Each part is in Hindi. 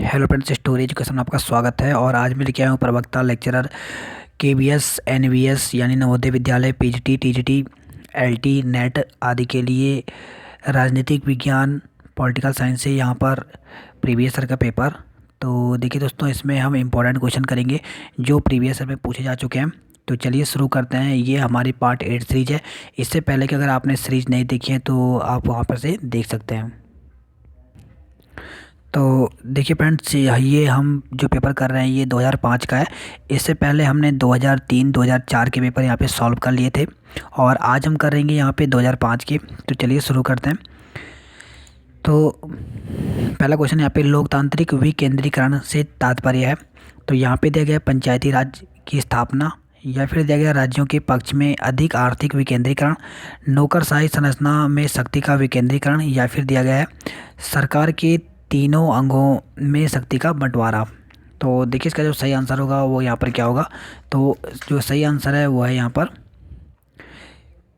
हेलो फ्रेंड्स, स्टोरी एजुकेशन में आपका स्वागत है। और आज मैं लेके आया हूँ प्रवक्ता लेक्चरर केवीएस एनवीएस यानी Navodaya Vidyalaya PGT TGT LT net आदि के लिए राजनीतिक विज्ञान पॉलिटिकल साइंस से यहाँ पर प्रीवियस ईयर का पेपर। तो देखिए दोस्तों, इसमें हम इम्पोर्टेंट क्वेश्चन करेंगे जो प्रीवियस ईयर में पूछे जा चुके हैं। तो चलिए शुरू करते हैं। ये हमारी पार्ट 8 सीरीज है। इससे पहले कि अगर आपने सीरीज नहीं देखी है तो आप वहाँ पर से देख सकते हैं। तो देखिए फ्रेंड्स, ये हम जो पेपर कर रहे हैं ये 2005 का है। इससे पहले हमने 2003 2004 के पेपर यहाँ पे सॉल्व कर लिए थे और आज हम करेंगे यहाँ पे 2005 के। तो चलिए शुरू करते हैं। तो पहला क्वेश्चन यहाँ पे लोकतांत्रिक विकेंद्रीकरण से तात्पर्य है। तो यहाँ पे दिया गया पंचायती राज की स्थापना, या फिर दिया गया राज्यों के पक्ष में अधिक आर्थिक विकेंद्रीकरण, नौकरशाही संरचना में शक्ति का विकेंद्रीकरण, या फिर दिया गया है सरकार के तीनों अंगों में शक्ति का बंटवारा। तो देखिए इसका जो सही आंसर होगा वो यहाँ पर क्या होगा। तो जो सही आंसर है वो है यहाँ पर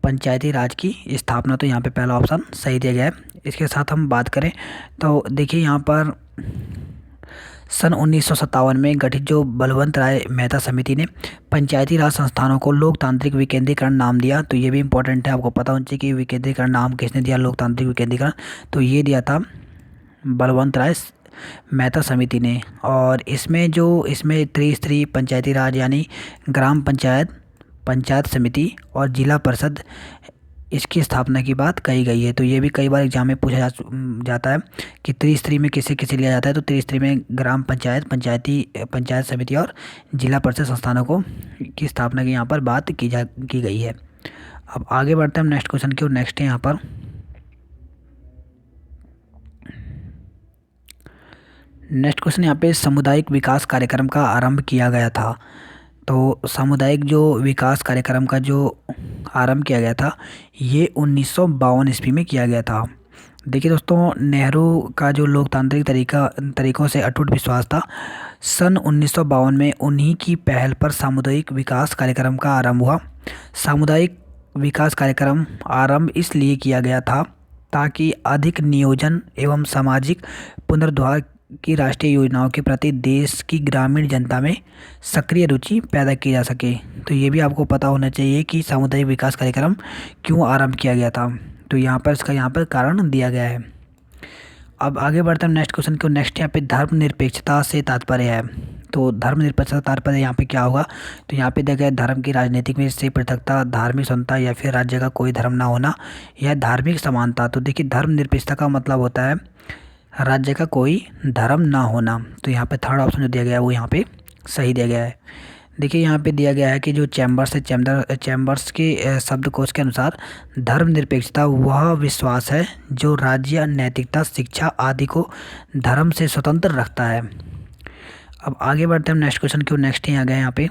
पंचायती राज की स्थापना। तो यहाँ पे पहला ऑप्शन सही दिया गया है। इसके साथ हम बात करें तो देखिए यहाँ पर सन 1957 में गठित जो बलवंत राय मेहता समिति ने पंचायती राज संस्थानों को लोकतांत्रिक विकेंद्रीकरण नाम दिया। तो ये भी इंपॉर्टेंट है, आपको पता होना चाहिए कि विकेंद्रीकरण नाम किसने दिया, लोकतांत्रिक विकेंद्रीकरण। तो ये दिया था बलवंत राय मेहता समिति ने। और इसमें त्रिस्तरीय पंचायती राज यानी ग्राम पंचायत, पंचायत समिति और जिला परिषद, इसकी स्थापना की बात कही गई है। तो ये भी कई बार एग्जाम में पूछा जाता है कि त्रिस्तरीय में किसे किसे लिया जाता है। तो त्रिस्तरीय में ग्राम पंचायत, पंचायत समिति और जिला परिषद संस्थानों को की स्थापना की यहाँ पर बात की गई है। अब आगे बढ़ते हैं हम नेक्स्ट क्वेश्चन की ओर। नेक्स्ट है यहाँ पर नेक्स्ट क्वेश्चन यहाँ पे सामुदायिक विकास कार्यक्रम का आरंभ किया गया था। तो सामुदायिक जो विकास कार्यक्रम का जो आरंभ किया गया था ये 1952 ईस्वी में किया गया था। देखिए दोस्तों, नेहरू का जो लोकतांत्रिक तरीकों से अटूट विश्वास था। सन 1952 में उन्हीं की पहल पर सामुदायिक विकास कार्यक्रम का आरंभ हुआ। सामुदायिक विकास कार्यक्रम आरंभ इसलिए किया गया था ताकि अधिक नियोजन एवं सामाजिक पुनरुद्धार की राष्ट्रीय योजनाओं के प्रति देश की ग्रामीण जनता में सक्रिय रुचि पैदा की जा सके। तो ये भी आपको पता होना चाहिए कि सामुदायिक विकास कार्यक्रम क्यों आरंभ किया गया था। तो इसका यहाँ पर कारण दिया गया है। अब आगे बढ़ते हैं नेक्स्ट क्वेश्चन को। नेक्स्ट यहाँ पे धर्मनिरपेक्षता से तात्पर्य है। तो धर्मनिरपेक्षता तात्पर्य यहाँ पे क्या होगा। तो यहाँ पे देखा गया धर्म की राजनीतिक में से पृथकता, धार्मिक स्वतंत्रता, या फिर राज्य का कोई धर्म ना होना, या धार्मिक समानता। तो देखिए धर्मनिरपेक्षता का मतलब होता है राज्य का कोई धर्म ना होना। तो यहाँ पे थर्ड ऑप्शन जो दिया गया है वो यहाँ पे सही दिया गया है। देखिए यहाँ पे दिया गया है कि जो चैम्बर्स के शब्दकोश के अनुसार धर्मनिरपेक्षता वह विश्वास है जो राज्य नैतिकता, शिक्षा आदि को धर्म से स्वतंत्र रखता है। अब आगे बढ़ते हैं नेक्स्ट क्वेश्चन की। नेक्स्ट ही आ गया यहाँ पे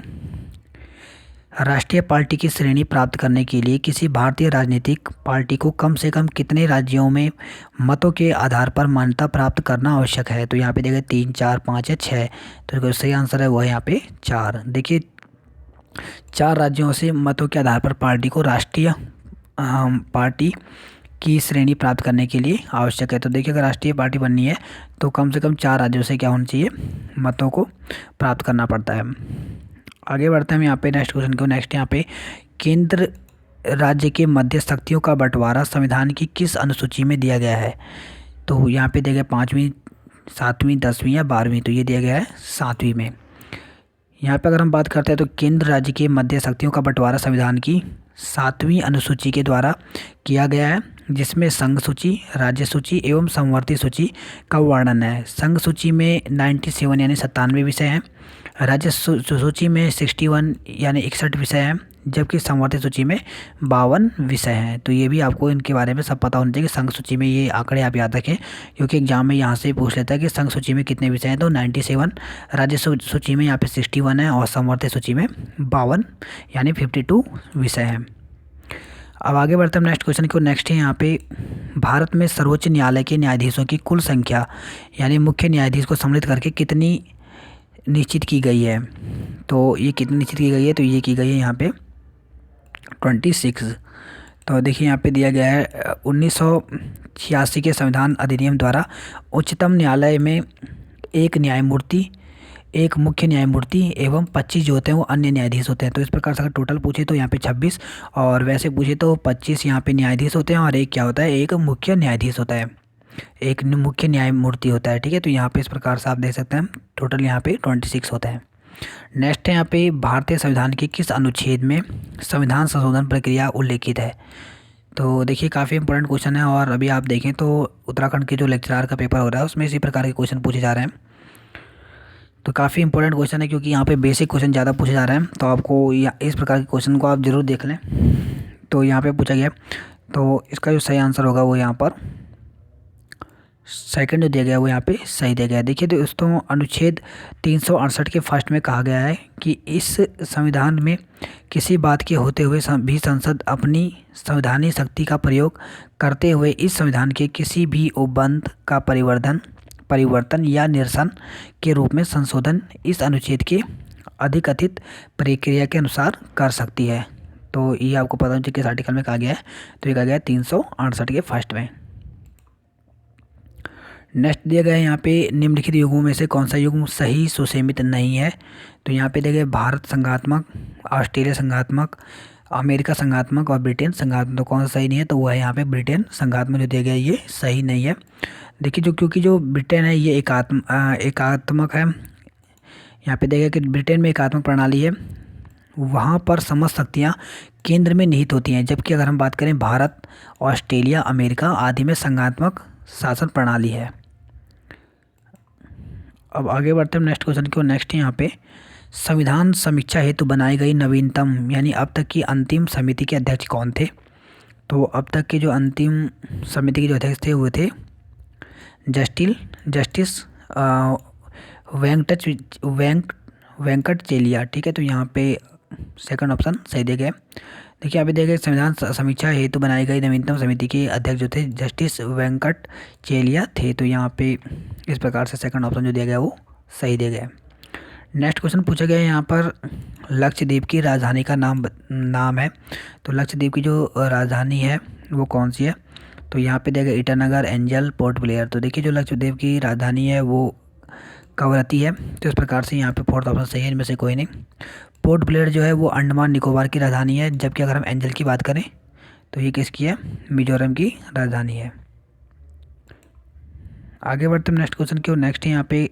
राष्ट्रीय पार्टी की श्रेणी प्राप्त करने के लिए किसी भारतीय राजनीतिक पार्टी को कम से कम कितने राज्यों में मतों के आधार पर मान्यता प्राप्त करना आवश्यक है। तो यहाँ पे देखिए 3, 4, 5 या 6। तो सही आंसर है वो है यहाँ पे 4। देखिए 4 राज्यों से मतों के आधार पर पार्टी को राष्ट्रीय पार्टी की श्रेणी प्राप्त करने के लिए आवश्यक है। तो देखिए अगर राष्ट्रीय पार्टी बननी है तो कम से कम 4 राज्यों से क्या होना चाहिए, मतों को प्राप्त करना पड़ता है। आगे बढ़ते हैं हम यहाँ पे नेक्स्ट क्वेश्चन को। नेक्स्ट यहाँ पे केंद्र राज्य के मध्य शक्तियों का बंटवारा संविधान की किस अनुसूची में दिया गया है। तो यहाँ पे दिया गया 5वीं, 7वीं, 10वीं या 12वीं। तो ये दिया गया है 7वीं में। यहाँ पे अगर हम बात करते हैं तो केंद्र राज्य के मध्य शक्तियों का बंटवारा संविधान की 7वीं अनुसूची के द्वारा किया गया है, जिसमें संघ सूची, राज्य सूची एवं समवर्ती सूची का वर्णन है। संघ सूची में 97 यानी 97 विषय हैं, राज्य सूची में 61 यानी 61 विषय हैं, जबकि समवर्ती सूची में 52 विषय हैं। तो ये भी आपको इनके बारे में सब पता होना चाहिए कि संघ सूची में ये आंकड़े आप याद रखें, क्योंकि एग्जाम में यहाँ से पूछ लेता है कि संघ सूची में कितने विषय हैं। तो 97, राज्य सूची में यहाँ पे 61 है और समवर्ती सूची में 52 यानी 52 विषय हैं। अब आगे बढ़ते हैं नेक्स्ट क्वेश्चन को। नेक्स्ट है यहाँ पे भारत में सर्वोच्च न्यायालय के न्यायाधीशों की कुल संख्या यानी मुख्य न्यायाधीश को सम्मिलित करके कितनी निश्चित की गई है। तो ये कितनी निश्चित की गई है, तो ये की गई है यहाँ पे 26। तो देखिए यहाँ पे दिया गया है 1986 के संविधान अधिनियम द्वारा उच्चतम न्यायालय में एक न्यायमूर्ति, एक मुख्य न्यायमूर्ति एवं 25 जो होते हैं वो अन्य न्यायाधीश होते हैं। तो इस प्रकार से अगर टोटल पूछे तो यहाँ पे 26, और वैसे पूछे तो 25 यहाँ पे न्यायाधीश होते हैं, और एक क्या होता है, एक मुख्य न्यायाधीश होता है, एक मुख्य न्यायमूर्ति होता है। ठीक है, तो यहाँ पे इस प्रकार से आप देख सकते हैं टोटल यहाँ पे 26 होता है। नेक्स्ट है यहाँ पे भारतीय संविधान के किस अनुच्छेद में संविधान संशोधन प्रक्रिया उल्लेखित है। तो देखिए काफ़ी इंपॉर्टेंट क्वेश्चन है, और अभी आप देखें तो उत्तराखंड के जो लेक्चरार का पेपर हो रहा है उसमें इसी प्रकार के क्वेश्चन पूछे जा रहे हैं। तो काफ़ी इंपॉर्टेंट क्वेश्चन है, क्योंकि यहाँ पे बेसिक क्वेश्चन ज़्यादा पूछे जा रहे हैं, तो आपको इस प्रकार के क्वेश्चन को आप ज़रूर देख लें। तो यहाँ पे पूछा गया, तो इसका जो सही आंसर होगा वो यहाँ पर सेकंड जो दिया गया वो यहाँ पे सही दिया गया है। देखिए दोस्तों, अनुच्छेद 368 के फर्स्ट में कहा गया है कि इस संविधान में किसी बात के होते हुए भी संसद अपनी संवैधानिक शक्ति का प्रयोग करते हुए इस संविधान के किसी भी उपबंध का परिवर्तन या निरसन के रूप में संशोधन इस अनुच्छेद के अधिकथित प्रक्रिया के अनुसार कर सकती है। तो ये आपको पता होना चाहिए किस आर्टिकल में कहा गया है। तो ये कहा गया है 368 के फर्स्ट में। नेक्स्ट दिया गया है यहाँ पे, निम्नलिखित युगों में से कौन सा युग सही सुसेमित नहीं है। तो यहाँ पे दिया गया भारत संघात्मक, ऑस्ट्रेलिया संघात्मक, अमेरिका संघात्मक और ब्रिटेन संघात्मक। तो कौन सा सही नहीं है, तो वो है यहाँ पे ब्रिटेन संघात्मक जो दिया गया है ये सही नहीं है। देखिए क्योंकि जो ब्रिटेन है ये एकात्मक है। यहाँ पे देखिए कि ब्रिटेन में एकात्मक प्रणाली है, वहाँ पर समस्त शक्तियाँ केंद्र में निहित होती हैं, जबकि अगर हम बात करें भारत, ऑस्ट्रेलिया, अमेरिका आदि में संघात्मक शासन प्रणाली है। अब आगे बढ़ते हैं नेक्स्ट क्वेश्चन की ओर। नेक्स्ट है यहाँ पे, संविधान समीक्षा हेतु बनाई गई नवीनतम यानी अब तक की अंतिम समिति के अध्यक्ष कौन थे। तो अब तक के जो अंतिम समिति के जो अध्यक्ष थे वो थे जस्टिस वेंकट चेलिया। ठीक है, तो यहाँ पे सेकंड ऑप्शन सही दिया गया। देखिए अभी देखिए, संविधान समीक्षा हेतु बनाई गई नवीनतम समिति के अध्यक्ष जो थे जस्टिस वेंकट चेलिया थे। तो यहाँ पे इस प्रकार से सेकंड ऑप्शन जो दिया गया वो सही दिया गया। नेक्स्ट क्वेश्चन पूछा गया है यहाँ पर, लक्षद्वीप की राजधानी का नाम है। तो लक्षद्वीप की जो राजधानी है वो कौन सी है। तो यहाँ पे दिया गया ईटानगर, एंजल, पोर्ट ब्लेयर। तो देखिए जो लक्षद्वीप की राजधानी है वो कवरत्ती है। तो इस प्रकार से यहाँ पे फोर्थ ऑप्शन सही है, इनमें से कोई नहीं। पोर्ट ब्लेयर जो है वो अंडमान निकोबार की राजधानी है, जबकि अगर हम एंजल की बात करें तो ये किसकी है, मिजोरम की राजधानी है। आगे बढ़ते हैं नेक्स्ट क्वेश्चन की ओर। नेक्स्ट है यहाँ पे,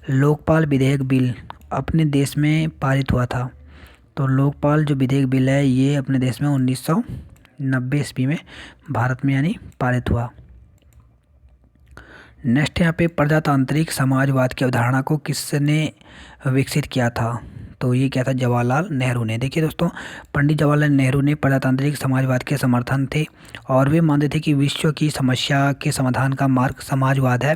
लोकपाल विधेयक बिल अपने देश में पारित हुआ था। तो लोकपाल जो विधेयक बिल है ये अपने देश में 1990 ईस्वी में भारत में यानी पारित हुआ। नेक्स्ट यहाँ पे, प्रजातांत्रिक समाजवाद की अवधारणा को किसने विकसित किया था। तो ये क्या था, जवाहरलाल नेहरू ने। देखिए दोस्तों, पंडित जवाहरलाल नेहरू ने प्रजातांत्रिक समाजवाद के समर्थन थे, और वे मानते थे कि विश्व की समस्या के समाधान का मार्ग समाजवाद है।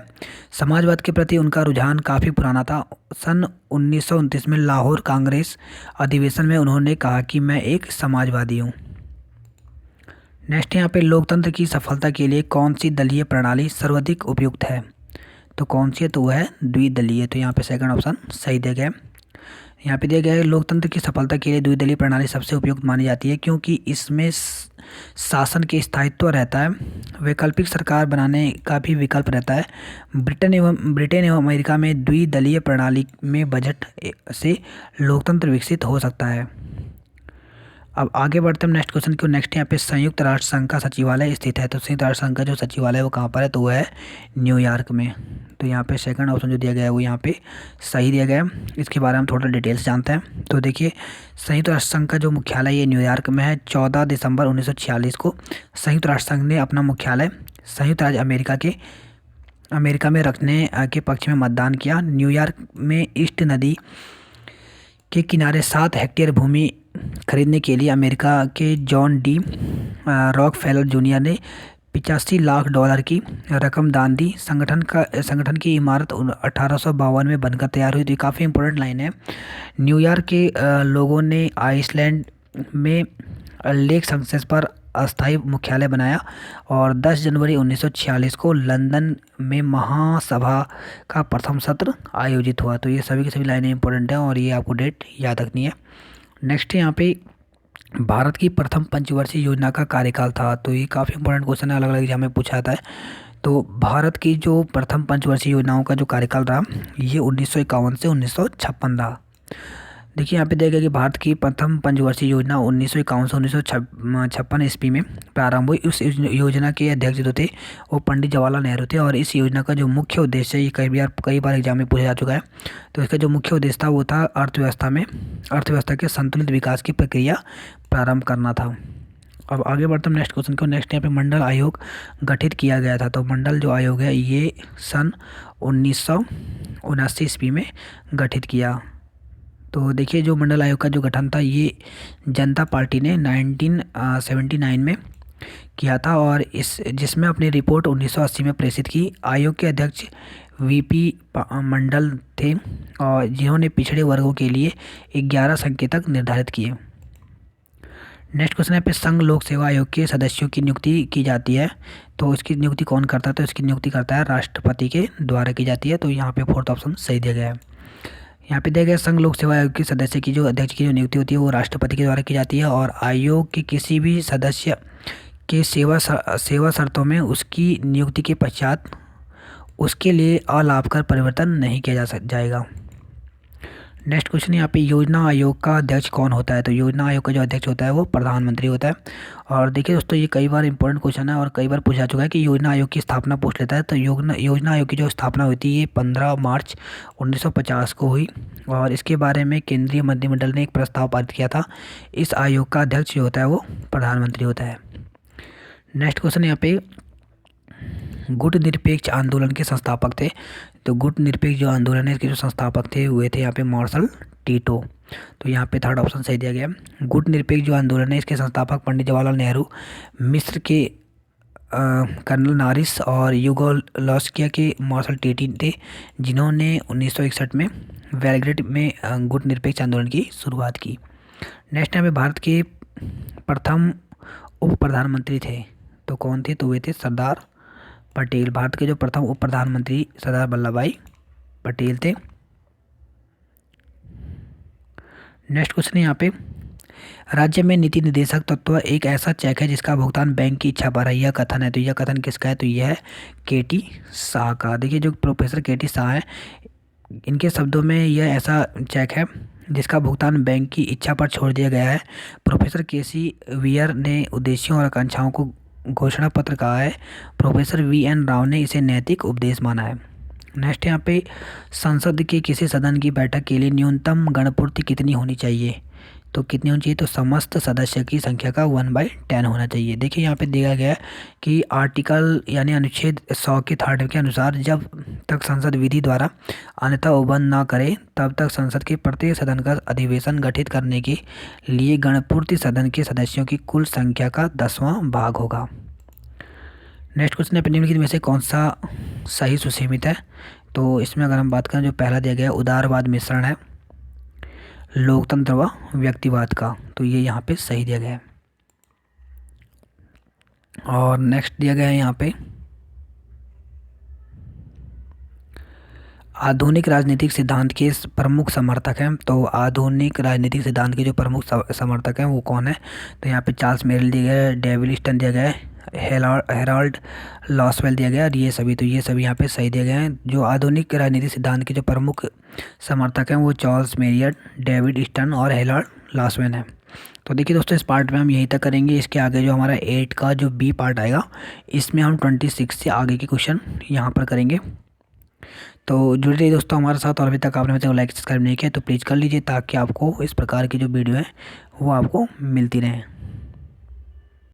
समाजवाद के प्रति उनका रुझान काफ़ी पुराना था। सन 1929 में लाहौर कांग्रेस अधिवेशन में उन्होंने कहा कि मैं एक समाजवादी हूँ। नेक्स्ट यहाँ पे, लोकतंत्र की सफलता के लिए कौन सी दलीय प्रणाली सर्वाधिक उपयुक्त है। तो कौन सी है, तो वह है द्विदलीय। तो यहाँ पे सेकंड ऑप्शन सही दिया गया है। यहाँ पे दिया गया है, लोकतंत्र की सफलता के लिए द्विदलीय प्रणाली सबसे उपयुक्त मानी जाती है, क्योंकि इसमें शासन के स्थायित्व रहता है, वैकल्पिक सरकार बनाने का भी विकल्प रहता है। ब्रिटेन एवं अमेरिका में द्विदलीय प्रणाली में बजट से लोकतंत्र विकसित हो सकता है। अब आगे बढ़ते हैं नेक्स्ट क्वेश्चन की। नेक्स्ट यहाँ पे, संयुक्त राष्ट्र संघ का सचिवालय स्थित है। तो संयुक्त राष्ट्र संघ का जो सचिवालय है वो कहाँ पर है, तो वो है न्यूयॉर्क में। तो यहाँ पे सेकंड ऑप्शन जो दिया गया है वो यहाँ पे सही दिया गया है। इसके बारे में हम थोड़ा डिटेल्स जानते हैं। तो देखिए, संयुक्त राष्ट्र संघ का जो मुख्यालय ये न्यूयॉर्क में है। 14 दिसंबर 1946 को संयुक्त राष्ट्र संघ ने अपना मुख्यालय संयुक्त राज्य अमेरिका में रखने के पक्ष में मतदान किया। न्यूयॉर्क में ईस्ट नदी के किनारे 7 हेक्टेयर भूमि खरीदने के लिए अमेरिका के जॉन डी रॉकफेलर जूनियर ने $85 लाख की रकम दान दी। संगठन की इमारत 1852 में बनकर तैयार हुई थी। काफ़ी इंपॉर्टेंट लाइन है। न्यूयॉर्क के लोगों ने आइसलैंड में लेक सक्सेस पर अस्थायी मुख्यालय बनाया, और 10 जनवरी 1946 को लंदन में महासभा का प्रथम सत्र आयोजित हुआ। तो ये सभी की सभी लाइनें इंपॉर्टेंट हैं, और ये आपको डेट याद रखनी है। नेक्स्ट यहाँ पे, भारत की प्रथम पंचवर्षीय योजना का कार्यकाल था। तो ये काफ़ी इंपॉर्टेंट क्वेश्चन है, अलग अलग एग्जाम में पूछा जाता है। तो भारत की जो प्रथम पंचवर्षीय योजनाओं का जो कार्यकाल रहा ये 1951 से 1956 रहा। देखिए यहाँ पे देखा कि भारत की प्रथम पंचवर्षीय योजना 1951 से 1956 ईस्वी में प्रारंभ हुई। उस योजना के अध्यक्ष जो थे वो पंडित जवाहरलाल नेहरू थे। और इस योजना का जो मुख्य उद्देश्य है, ये कई बार एग्जाम में पूछा जा चुका है। तो इसका जो मुख्य उद्देश्य था वो था अर्थव्यवस्था के संतुलित विकास की प्रक्रिया प्रारंभ करना था। अब आगे बढ़ते हैं नेक्स्ट क्वेश्चन को। नेक्स्ट यहाँ पे मंडल आयोग गठित किया गया था। तो मंडल जो आयोग है ये सन 1979 ईस्वी में गठित किया। तो देखिए जो मंडल आयोग का जो गठन था ये जनता पार्टी ने 1979 में किया था, और जिसमें अपनी रिपोर्ट 1980 में प्रेषित की। आयोग के अध्यक्ष वीपी मंडल थे, और जिन्होंने पिछड़े वर्गों के लिए 11 संकेतक निर्धारित किए। नेक्स्ट क्वेश्चन है पे संघ लोक सेवा आयोग के सदस्यों की नियुक्ति की जाती है। तो इसकी नियुक्ति कौन करता है? तो इसकी नियुक्ति करता है राष्ट्रपति के द्वारा की जाती है। तो यहाँ पे फोर्थ ऑप्शन सही दिया गया है। यहाँ पे दिया गया संघ लोक सेवा आयोग के सदस्य की जो अध्यक्ष की जो नियुक्ति होती है वो राष्ट्रपति के द्वारा की जाती है। और आयोग के किसी भी सदस्य के सेवा शर्तों में उसकी नियुक्ति के पश्चात उसके लिए अलाभकर परिवर्तन नहीं किया जाएगा। नेक्स्ट क्वेश्चन यहाँ पे योजना आयोग का अध्यक्ष कौन होता है? तो योजना आयोग का जो अध्यक्ष होता है वो प्रधानमंत्री होता है। और देखिए दोस्तों ये कई बार इंपॉर्टेंट क्वेश्चन है और कई बार पूछा चुका है कि योजना आयोग की स्थापना पूछ लेता है। तो योजना आयोग की जो स्थापना हुई थी ये 15 मार्च 1950 को हुई, और इसके बारे में केंद्रीय मंत्रिमंडल ने एक प्रस्ताव पारित किया था। इस आयोग का अध्यक्ष जो होता है वो प्रधानमंत्री होता है। नेक्स्ट क्वेश्चन यहाँ पे गुट निरपेक्ष आंदोलन के संस्थापक थे। तो गुट निरपेक्ष जो आंदोलन है इसके जो संस्थापक थे हुए थे यहाँ पे मार्शल टीटो। तो यहाँ पे थर्ड ऑप्शन सही दिया गया। गुट निरपेक्ष जो आंदोलन है इसके संस्थापक पंडित जवाहरलाल नेहरू, मिस्र के कर्नल नारिस और यूगोस्लाविया के मार्शल टीटो थे, जिन्होंने 1961 में बेलग्रेड में गुट निरपेक्ष आंदोलन की शुरुआत की। नेक्स्ट यहाँ पे भारत के प्रथम उप प्रधानमंत्री थे। तो कौन थे? तो वे थे सरदार पटेल। भारत के जो प्रथम उप प्रधानमंत्री सरदार वल्लभ भाई पटेल थे। नेक्स्ट क्वेश्चन है यहाँ पे राज्य में नीति निर्देशक तत्व एक ऐसा चेक है जिसका भुगतान बैंक की इच्छा पर है, यह कथन है। तो यह कथन किसका है? तो यह है केटी शाह का। देखिए जो प्रोफेसर केटी शाह है इनके शब्दों में यह ऐसा चेक है जिसका भुगतान बैंक की इच्छा पर छोड़ दिया गया है। प्रोफेसर केसी वियर ने उद्देश्यों और आकांक्षाओं को घोषणा पत्र कहा है। प्रोफेसर वीएन राव ने इसे नैतिक उपदेश माना है। नेक्स्ट यहाँ पे संसद के किसी सदन की बैठक के लिए न्यूनतम गणपूर्ति कितनी होनी चाहिए? तो कितनी होनी चाहिए? तो समस्त सदस्य की संख्या का 1/10 होना चाहिए। देखिए यहाँ पे दिया गया है कि आर्टिकल यानी अनुच्छेद 100 के थर्ड के अनुसार जब तक संसद विधि द्वारा अन्यथा उपबंध न करे तब तक संसद के प्रत्येक सदन का अधिवेशन गठित करने के लिए गणपूर्ति सदन के सदस्यों की कुल संख्या का 10वां भाग होगा। नेक्स्ट क्वेश्चन है निम्नलिखित में से कौन सा सही सुसीमित है? तो इसमें अगर हम बात करें जो पहला दिया गया है उदारवाद मिश्रण है लोकतंत्र व व्यक्तिवाद का, तो ये यहाँ पे सही दिया गया है। और नेक्स्ट दिया गया है यहाँ पे आधुनिक राजनीतिक सिद्धांत के प्रमुख समर्थक हैं। तो आधुनिक राजनीतिक सिद्धांत के जो प्रमुख समर्थक हैं वो कौन है? तो यहाँ पे चार्ल्स मेरिल दिया गया है, डेविड स्टन दिया गया है, हेराल्ड लॉसवेल दिया गया, और ये सभी यहाँ पे सही दिए गए हैं। जो आधुनिक राजनीतिक सिद्धांत के जो प्रमुख समर्थक हैं वो चार्ल्स मेरियल, डेविड स्टन और हेराल्ड लॉसवेल हैं। तो देखिए दोस्तों इस पार्ट में हम यहीं तक करेंगे। इसके आगे जो हमारा 8 का जो बी पार्ट आएगा इसमें हम 26 से आगे के क्वेश्चन यहाँ पर करेंगे। तो जुड़े रहिए दोस्तों हमारे साथ, और अभी तक आपने मुझे लाइक सब्सक्राइब नहीं किया तो प्लीज़ कर लीजिए ताकि आपको इस प्रकार की जो वीडियो है वो आपको मिलती रहें।